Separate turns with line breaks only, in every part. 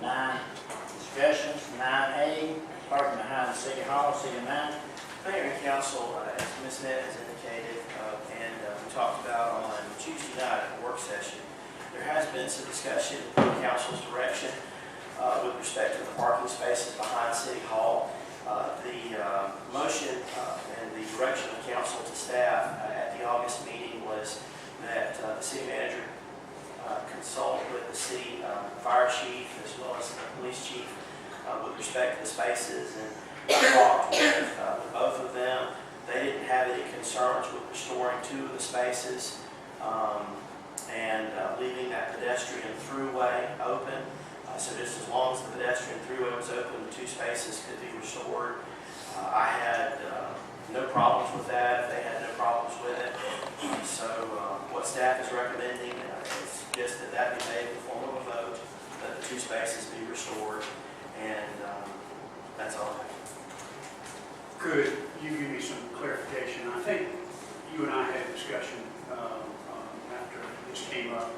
9, discussions. 9A, parking behind the City Hall, City Manager.
Mayor and Council, as Ms. Net has indicated, and we talked about on Tuesday night at the work session, there has been some discussion in Council's direction with respect to the parking spaces behind City Hall. The motion and the direction of Council to staff at the August meeting was that the City Manager consult with the City Fire Chief as well as the Police Chief with respect to the spaces, and talked with both of them. They didn't have any concerns with restoring 2 of the spaces and leaving that pedestrian throughway open. So just as long as the pedestrian throughway was open, the 2 spaces could be restored. I had no problems with that. They had no problems with it. So what staff is recommending is just that be made in the form of a vote, that the 2 spaces be restored, and that's all I have.
Could you give me some clarification? I think you and I had a discussion after this came up,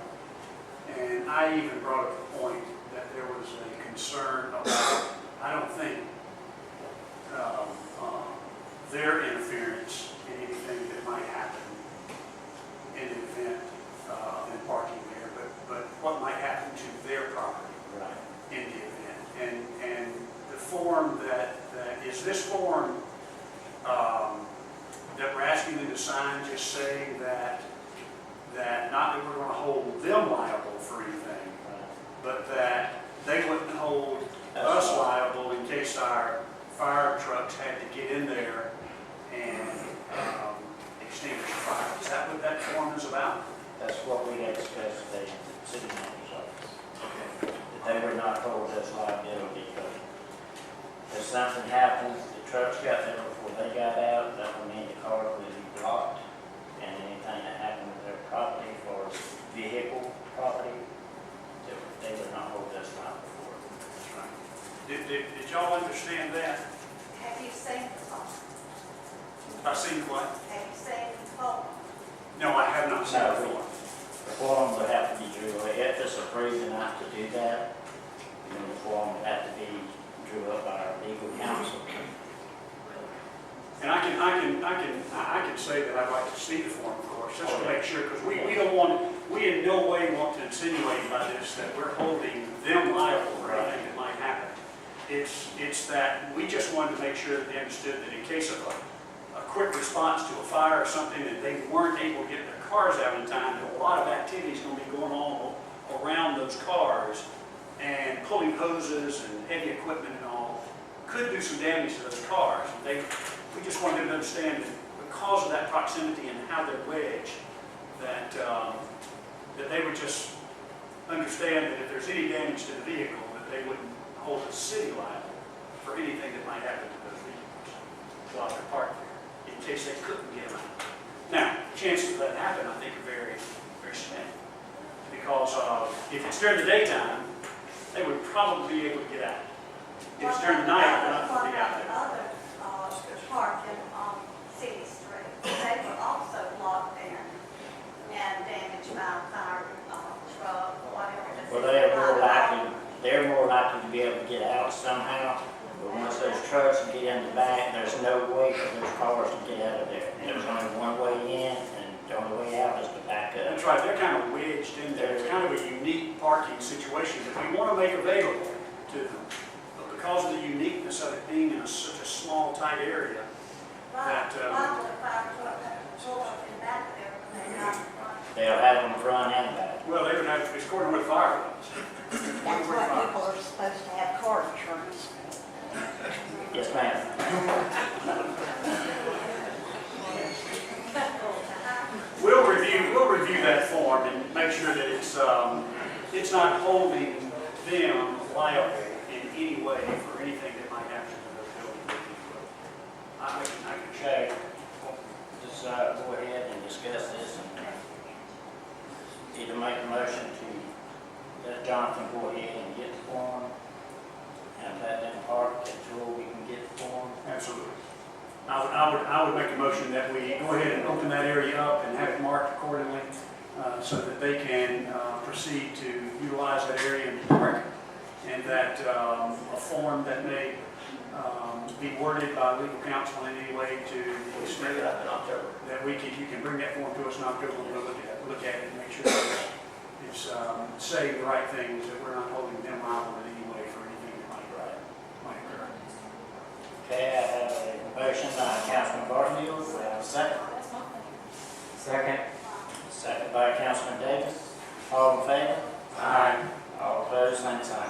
and I even brought up the point that there was a concern about, I don't think, their interference in anything that might happen in an event in parking there, but what might happen to their property in the event. And the form that is this form that we're asking them to sign just saying that not that we're going to hold them liable for anything, but that they wouldn't hold us liable in case our fire trucks had to get in there and extinguish the fire. Is that what that form is about?
That's what we had discussed at the City Manager's office.
Okay.
That they would not hold us liability because if something happens, the trucks got there before they got out, that would mean the car would be blocked, and anything that happened with their property or vehicle property, they would not hold us liable for it.
That's right. Did y'all understand that?
Have you seen the phone?
I've seen what?
Have you seen the phone?
No, I have not seen
No,
the form.
The form would have to be drew, if it's approved enough to do that, then the form would have to be drew up by our legal counsel.
And I can say that I'd like to see the form, of course, just to make sure, because we don't want, we in no way want to insinuate by this that we're holding them liable for anything that might happen. It's that we just wanted to make sure that they understood that in case of a quick response to a fire or something, that they weren't able to get their cars out in time, that a lot of activity is going to be going on around those cars, and pulling hoses and heavy equipment and all could do some damage to those cars. We just wanted them to understand that because of that proximity and how they're wedged, that they would just understand that if there's any damage to the vehicle, that they wouldn't hold the city liable for anything that might happen to those vehicles while they're parked there, in case they couldn't get them out. Now, chances of that happen, I think, are very, very slim. Because if it's during the daytime, they would probably be able to get out. If it's during the night, they're not going to be out there.
Other parking on City Street, they were also locked in and damaged by a fire truck, whatever.
Well, they're more likely to be able to get out somehow, but once those trucks get in the back, there's no way for those cars to get out of there. There's only one way in, and the only way out is to back up.
That's right, they're kind of wedged in there. It's kind of a unique parking situation that we want to make available to them. But because of the uniqueness of it being in such a small, tight area, that
Why would a fire truck have to pull up in back there when they're not in front?
They'll have them front and back.
well, they would have, it's according to what the fire was.
That's what people are supposed to have car insurance.
Yes, ma'am.
We'll review that form and make sure that it's not holding them liable in any way for anything that might happen to those buildings. I can check.
Just go ahead and discuss this and either make a motion to let Jonathan go ahead and get the form and let them park until we can get the form.
Absolutely. I would make a motion that we go ahead and open that area up and have it marked accordingly so that they can proceed to utilize that area and park and that a form that may be worded by legal counsel in any way to the
We'll bring
extent
it up in October.
that you can bring that form to us in October, we'll look at it and make sure that it's saying the right things, that we're not holding them liable in any way for anything that might occur.
Okay, I have a motion by Councilman Barfield, do I have a second? Second. Second by Councilman Davis, all in favor?
Aye.
All opposed, same sign.